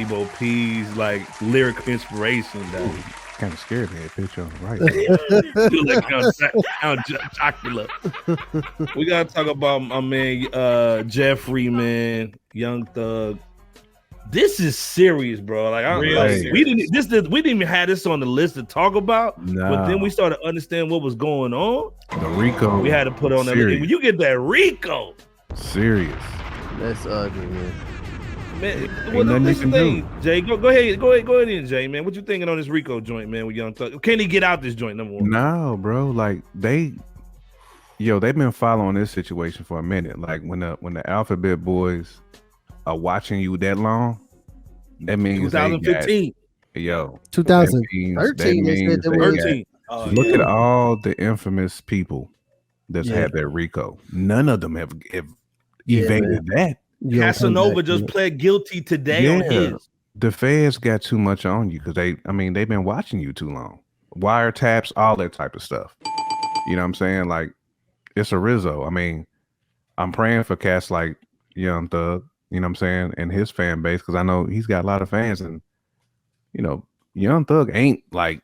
Bebo P's like lyric inspiration. That kind of scared me. That picture on the right. Count Chocula. We gotta talk about my man Jeffrey, man, Young Thug. This is serious, bro. Like we didn't even have this on the list to talk about. No. But then we started to understand what was going on. The RICO. We had to put on that. When you get that RICO, serious. That's ugly, man. Well, this thing, Jay, go ahead in, Jay, man. What you thinking on this RICO joint, man, with Young Thug? Can he get out this joint, number one? No, bro. Like they've been following this situation for a minute. Like when the Alphabet Boys are watching you that long, that means 2015. 2013. Look at all the infamous people that's had that RICO. None of them have evaded that. Casanova just pled guilty today on his. The feds got too much on you because they've been watching you too long. Wiretaps, all that type of stuff. You know what I'm saying? Like, it's a Rizzo. I mean, I'm praying for cats like Young Thug, you know what I'm saying, and his fan base, because I know he's got a lot of fans, and Young Thug ain't like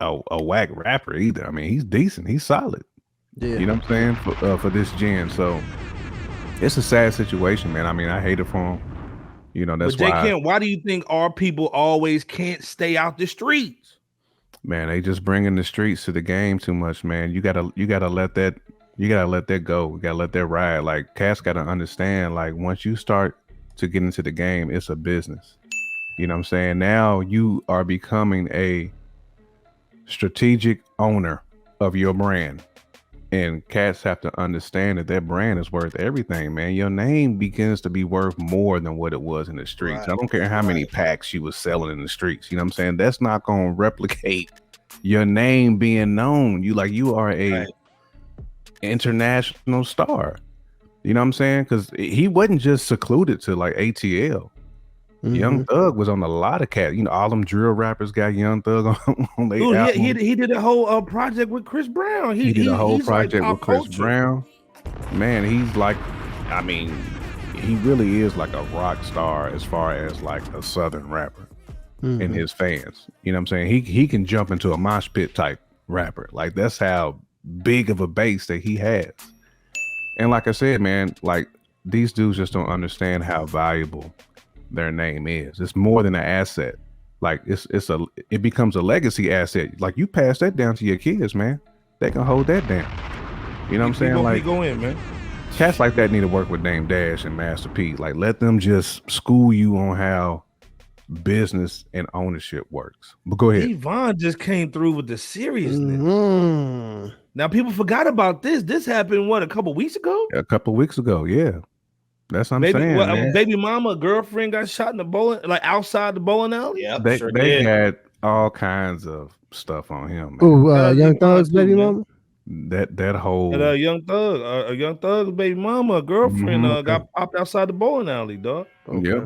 a whack rapper either. I mean, he's decent, he's solid. Yeah. You know what I'm saying? For this gen. So it's a sad situation, man. I mean, I hate it for him. That's why do you think our people always can't stay out the streets? Man, they just bringing the streets to the game too much, man. You gotta let that go. You gotta let that ride. Like, cats gotta understand, like, once you start to get into the game, it's a business. You know what I'm saying? Now you are becoming a strategic owner of your brand. And cats have to understand that brand is worth everything, man. Your name begins to be worth more than what it was in the streets. Right. I don't care how many packs you was selling in the streets. You know what I'm saying? That's not going to replicate your name being known. You are a international star. You know what I'm saying? Because he wasn't just secluded to like ATL. Mm-hmm. Young Thug was on a lot of cats. All them drill rappers got Young Thug on their album. He did a whole project with Chris Brown. He did a whole project with Chris Brown. Man, he's like, I mean, he really is like a rock star as far as like a Southern rapper and his fans. You know what I'm saying? He can jump into a mosh pit type rapper. Like, that's how big of a base that he has. And like I said, man, like, these dudes just don't understand how valuable their name is. It's more than an asset. Like, it becomes a legacy asset. Like, you pass that down to your kids, man, they can hold that down. You know what I'm saying? Like, go in, man. Cats like that need to work with Dame Dash and Master P. Like, let them just school you on how business and ownership works. But go ahead. Yvonne just came through with the seriousness. Now, people forgot about this. This happened a couple weeks ago? A couple weeks ago, yeah. That's what I'm saying. Baby mama, girlfriend got shot in the bowling, like outside the bowling alley. Yeah, they had all kinds of stuff on him. Young Thug's baby mama. That whole Young Thug's baby mama, girlfriend got popped outside the bowling alley, dog. Okay. Yeah,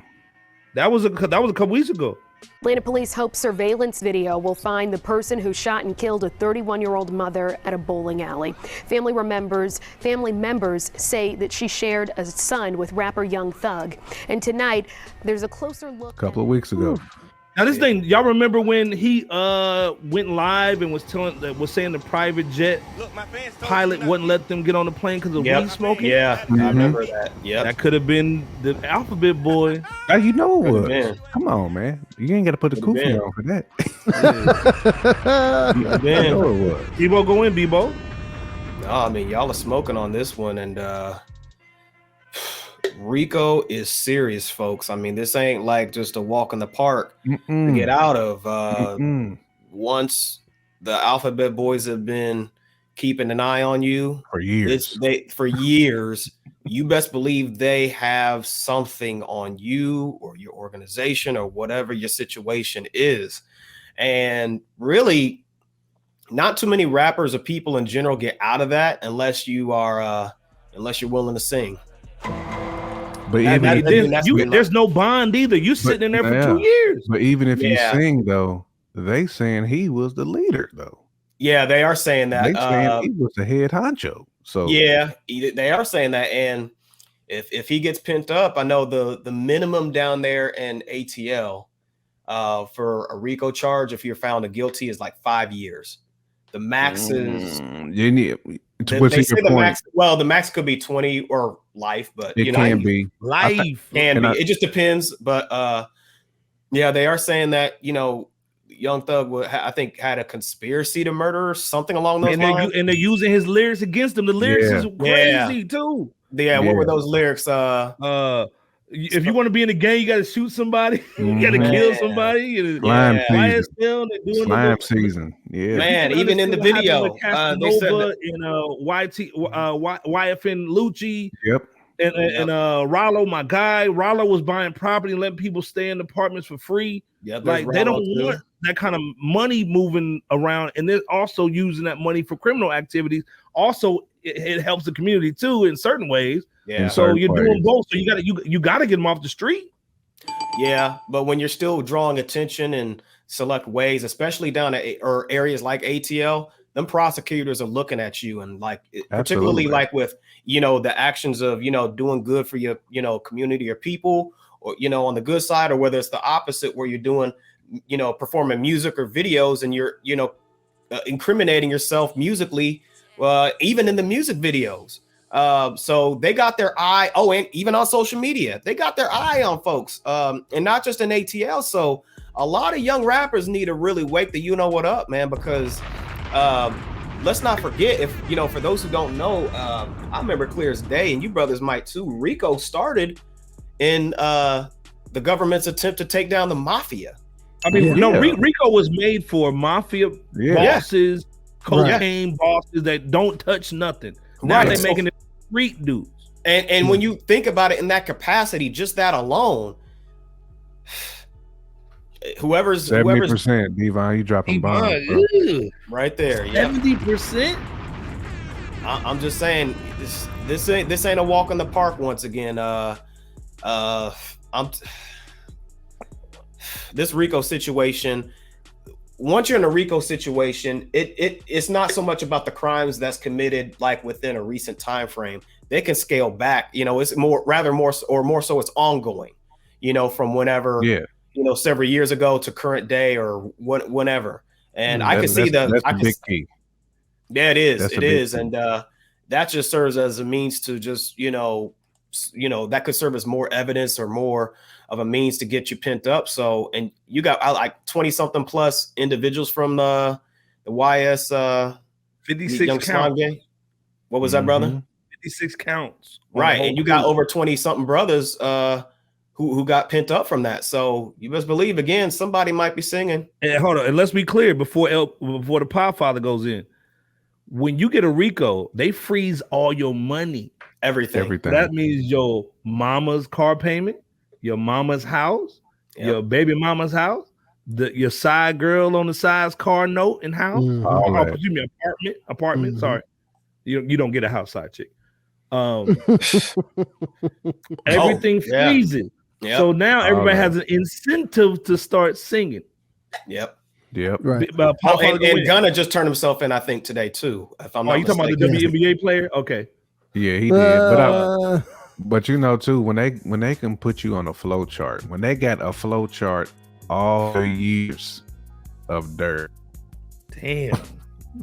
that was a couple weeks ago. Atlanta police hope surveillance video will find the person who shot and killed a 31-year-old mother at a bowling alley. Family members say that she shared a son with rapper Young Thug. And tonight, there's a closer look. A couple of weeks ago. Now this thing, y'all remember when he went live and was saying the private jet pilot wouldn't let them get on the plane because of weed smoking? Yeah, I remember that. Yeah, that could have been the Alphabet Boy. You know it was. Come on, man. You ain't got to put the kufi on for that. Bebo, go in, Bebo. No, I mean, y'all are smoking on this one, and RICO is serious, folks. I mean, this ain't like just a walk in the park to get out of. Once the Alphabet Boys have been keeping an eye on you for years, you best believe they have something on you or your organization or whatever your situation is. And really, not too many rappers or people in general get out of that unless you're willing to sing. But there's no bond either. You sitting in there for 2 years. But even if you sing, though, they saying he was the leader, though. Yeah, they are saying that. They saying he was the head honcho. So yeah, they are saying that. And if he gets pent up, I know the minimum down there in ATL for a RICO charge, if you're found guilty, is like 5 years. The max is you need they say the max. Well, the max could be 20 or life, but it can be life. It just depends. But yeah, they are saying that Young Thug I think had a conspiracy to murder or something along those lines. And they're using his lyrics against him. The lyrics is crazy too. Yeah, what were those lyrics? If you want to be in the game, you got to shoot somebody. You got to kill somebody. Slime season. Yeah, man. Even in the video, they said that, YFN Lucci. Yep. And Rollo, my guy, Rollo was buying property and letting people stay in apartments for free. Yep, like they don't want that kind of money moving around, and they're also using that money for criminal activities. Also, it helps the community too in certain ways. Yeah. So you're doing both. So you gotta get them off the street. Yeah, but when you're still drawing attention in select ways, especially down at or areas like ATL, them prosecutors are looking at you, and particularly like with the actions of doing good for your community or people, or on the good side, or whether it's the opposite where you're doing performing music or videos and you're incriminating yourself musically, even in the music videos. So they got their eye. Oh, and even on social media, they got their eye on folks, and not just in ATL. So a lot of young rappers need to really wake the what up, man, because let's not forget, if for those who don't know, I remember clear as day, and you brothers might too. RICO started in the government's attempt to take down the mafia. I mean, RICO was made for mafia bosses, cocaine bosses that don't touch nothing. Now they're making it street dudes. And when you think about it in that capacity, just that alone, whoever's 70%, Devon, you dropping bombs, bro. Right there. 70%. I'm just saying, this ain't a walk in the park. Once again, this RICO situation. Once you're in a RICO situation, it's not so much about the crimes that's committed like within a recent time frame. They can scale back. It's more so it's ongoing. From whenever. Yeah. Several years ago to current day or whenever. And I can see that's a big key. Yeah, it is. It is. And that just serves as a means to just, that could serve as more evidence or more of a means to get you pent up. So, and you got like 20 something plus individuals from the YS 56 counts. What was that, brother? 56 counts. Right. And you got over 20 something brothers who got pent up from that. So you best believe, again, somebody might be singing. And hold on, and let's be clear before the Podfather goes in. When you get a RICO, they freeze all your money. Everything. That means your mama's car payment, your mama's house, your baby mama's house, your side girl on the side's car note and house. Excuse me, apartment. Sorry. You don't get a house side chick. Everything freezes. Yep. So now everybody has an incentive to start singing. Yep. Right. And Gunna just turned himself in, I think, today too. If I'm not you talking about the WNBA player? Okay. Yeah, he did. But too, when they can put you on a flow chart, when they got a flow chart all the years of dirt. Damn.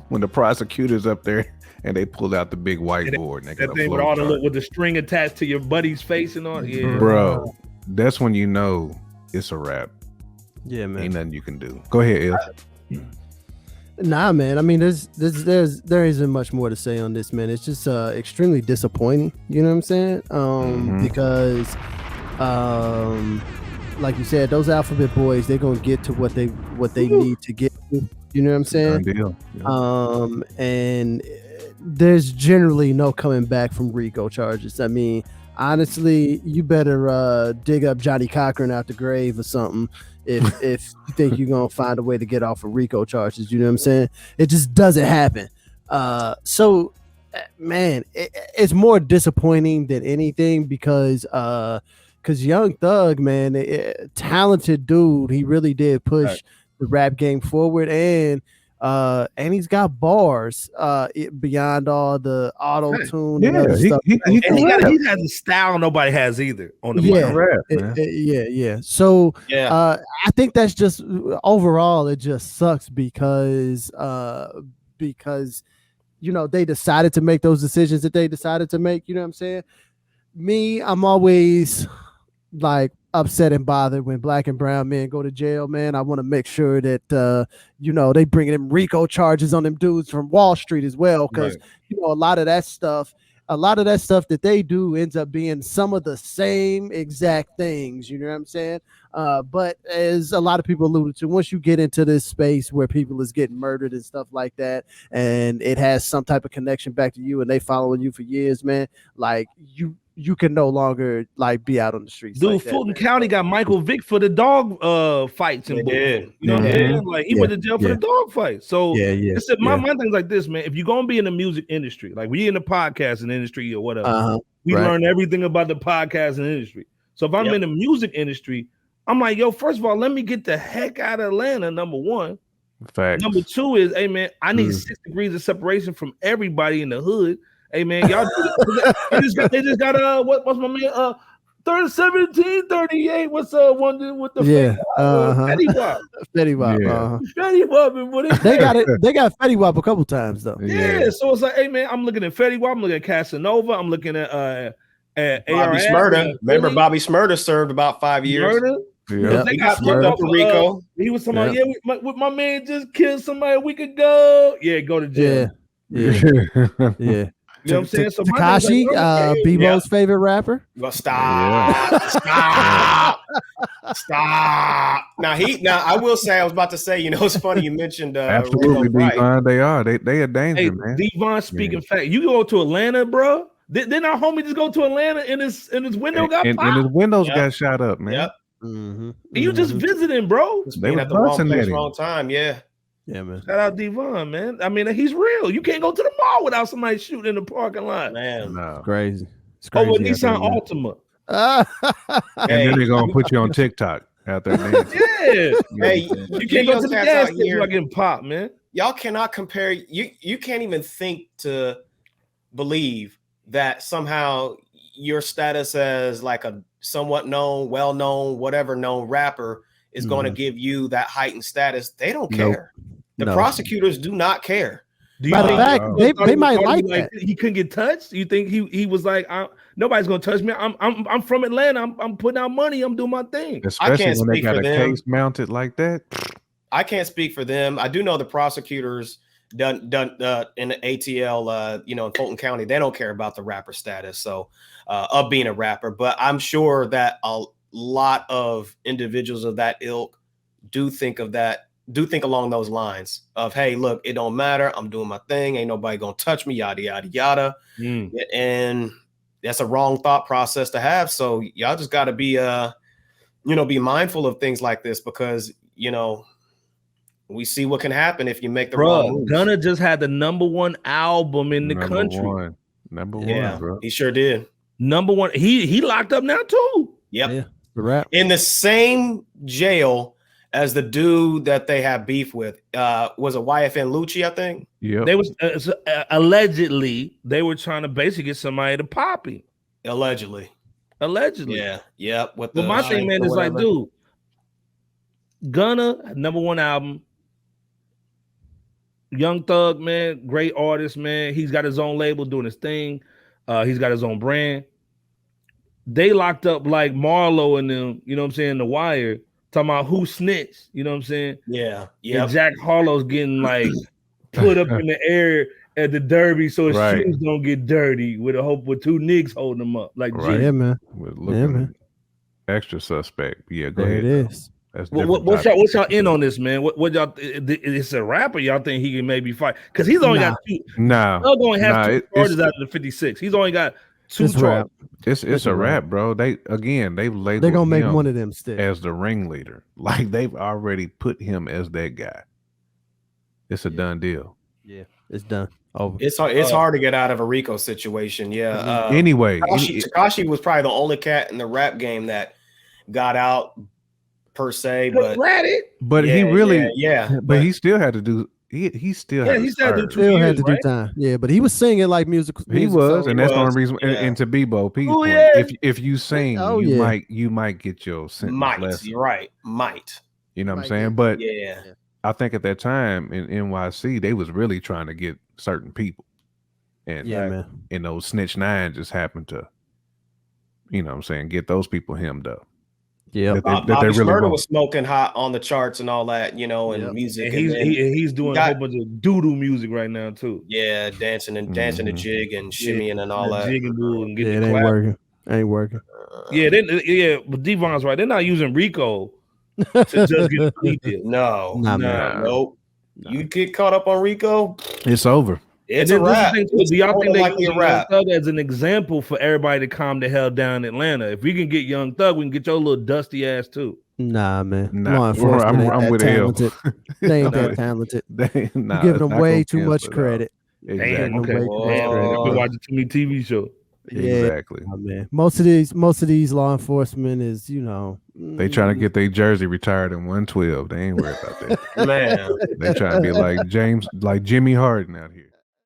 When the prosecutor's up there and they pulled out the big whiteboard and they got a flow chart with the string attached to your buddy's face and all. Yeah, bro. That's when you know it's a wrap. Yeah, man. Ain't nothing you can do. Go ahead, Il. Nah, man. I mean, there isn't much more to say on this, man. It's just extremely disappointing. You know what I'm saying? Because, like you said, those alphabet boys, they're gonna get to what they need to get to. You know what I'm saying? Deal. Yeah. And there's generally no coming back from RICO charges. I mean, honestly, you better dig up Johnny Cochran out the grave or something if you think you're gonna find a way to get off of RICO charges. You know what I'm saying? It just doesn't happen. So, man, it's more disappointing than anything because Young Thug, man, talented dude, he really did push the rap game forward, and and he's got bars beyond all the auto tune and Yeah, other stuff. He has a style nobody has either on the mic. Yeah. So Yeah. I think that's just overall it just sucks because they decided to make those decisions that they decided to make. You know what I'm saying? Me, I'm always like upset and bothered when black and brown men go to jail, man. I want to make sure that they bringing them RICO charges on them dudes from Wall Street as well, because a lot of that stuff that they do ends up being some of the same exact things. You know what I'm saying? But as a lot of people alluded to, once you get into this space where people is getting murdered and stuff like that, and it has some type of connection back to you, and they following you for years, man, like you can no longer like be out on the streets. Dude, like that, Fulton County got Michael Vick for the dog fights and did. You know what I'm saying? Like he went to jail for the dog fight. So my thing's like this, man. If you're gonna be in the music industry, like we in the podcasting industry or whatever, we learn everything about the podcasting industry. So if I'm in the music industry, I'm like, yo, first of all, let me get the heck out of Atlanta. Number one. Facts. Number two is, hey man, I need 6 degrees of separation from everybody in the hood. Hey man, y'all they just got what's my man 17, 38. What's one with the Fetty Wap. Fetty Wap. Fetty Wap. They got Fetty Wap a couple times though. Yeah. So it's like, hey man, I'm looking at Fetty Wap, I'm looking at Casanova, I'm looking at Bobby Smurda. Remember Bobby Smurda served about 5 years. Yeah. They got Smurda up for RICO. He was talking about, my man just killed somebody a week ago. Yeah, go to jail. Yeah. You know what I'm saying? So Tekashi, Bebo's favorite rapper. Well, stop. Now I will say, I was about to say, it's funny you mentioned absolutely, Devon, they are. They a danger, hey, man. Devon, speaking fact, you go to Atlanta, bro. Didn't our homie just go to Atlanta and his window got popped? And his windows got shot up, man. Yep. And you just visiting, bro. Just being at the wrong place, wrong time. Yeah, man. Shout out Devon, man. I mean, he's real. You can't go to the mall without somebody shooting in the parking lot. Man, no. It's crazy. Over Nissan Altima. And then they're gonna put you on TikTok out there, man. Yeah. Hey, you can't go to the gas station without getting popped, man. Y'all cannot compare. You can't even think to believe that somehow your status as like a somewhat known, well-known, whatever known rapper is going to give you that heightened status. They don't care. The prosecutors do not care. Matter of fact, they might like that. He couldn't get touched. You think he was like, nobody's gonna touch me. I'm from Atlanta. I'm putting out money. I'm doing my thing. Especially when they got a case mounted like that. I can't speak for them. I do know the prosecutors done in the ATL, in Fulton County, they don't care about the rapper status. So of being a rapper, but I'm sure that a lot of individuals of that ilk do think along those lines of, hey, look, it don't matter. I'm doing my thing. Ain't nobody gonna touch me, yada, yada, yada. And that's a wrong thought process to have. So y'all just gotta be be mindful of things like this, because we see what can happen if you make the wrong moves. Gunna just had the #1 album in the country. Number one, bro. He sure did. #1. He locked up now too. Yep. Yeah, the rap. In the same jail as the dude that they have beef with. Was it YFN Lucci, I think? Yeah. They was allegedly they were trying to basically get somebody to pop him. Allegedly. Yeah. Yep. But my thing, man, is like, dude, Gunna, #1 album. Young Thug, man, great artist, man. He's got his own label doing his thing. He's got his own brand. They locked up like Marlo and them, you know what I'm saying, The Wire, talking about who snitched, you know what I'm saying? Yeah. And Jack Harlow's getting like put up in the air at the Derby so his shoes don't get dirty with two niggas holding him up. Like, yeah, man. Man. Extra suspect. Yeah, go ahead. It is. What's y'all in on this, man? What y'all? It's a rapper. Y'all think he can maybe fight? Because he's only got two. Thug only has 2 charges out of the 56. He's only got 2 charges. It's a rap, bro. They've labeled. They're gonna make one of them stick as the ringleader. Like they've already put him as that guy. It's a done deal. Yeah, it's done. Over. It's hard to get out of a RICO situation. Yeah. Anyway, Tekashi was probably the only cat in the rap game that got out per se, but he really, but he still had to do he still Yeah, had he to still do serve. 2 Still years, had to right? do time. Yeah, but he was singing like musical. He was, so- and that's the was, only reason. yeah. And to Bebo P's Oh, point, yeah. if you sing, Oh, you yeah. might get your sentence Might. less. You're right. Might. You know what I'm Might saying? get- But Yeah. I think at that time in NYC, they was really trying to get certain people, and Yeah, man. and those snitch nine just happened to, you know what I'm saying, get those people hemmed up. Yeah. That they Bobby really Shmurda want. was smoking hot on the charts and all that, you know, and Yep. music. And And then he's doing a whole bunch of doo-doo music right now too. yeah, dancing the Mhm. jig and shimmying and all that. Jig and boo and get Yeah, the it ain't clap. working. Ain't working. Yeah, but Devon's right. They're not using RICO to just get a plea deal. No, Nah, man. nope. You get caught up on RICO, It's over. it's And a then this is wrap. the thing, too, It's do y'all more think than they likely use a wrap. Young Thug as an example for everybody to calm the hell down in Atlanta? If we can get Young Thug, we can get your little dusty ass too. Nah, man. Nah, Law enforcement ain't I'm that with L. talented. They ain't Nah. that talented. They, You nah, giving it's them not way gonna too much cancel it out. credit. Exactly. Damn, okay. Way too much Damn, credit. I've been watching too many TV shows. Exactly. Nah, man. Most of these law enforcement is, you know, They trying to get their jersey retired in 112. They ain't worried about that. Man. They trying to be like Jimmy Harden out here.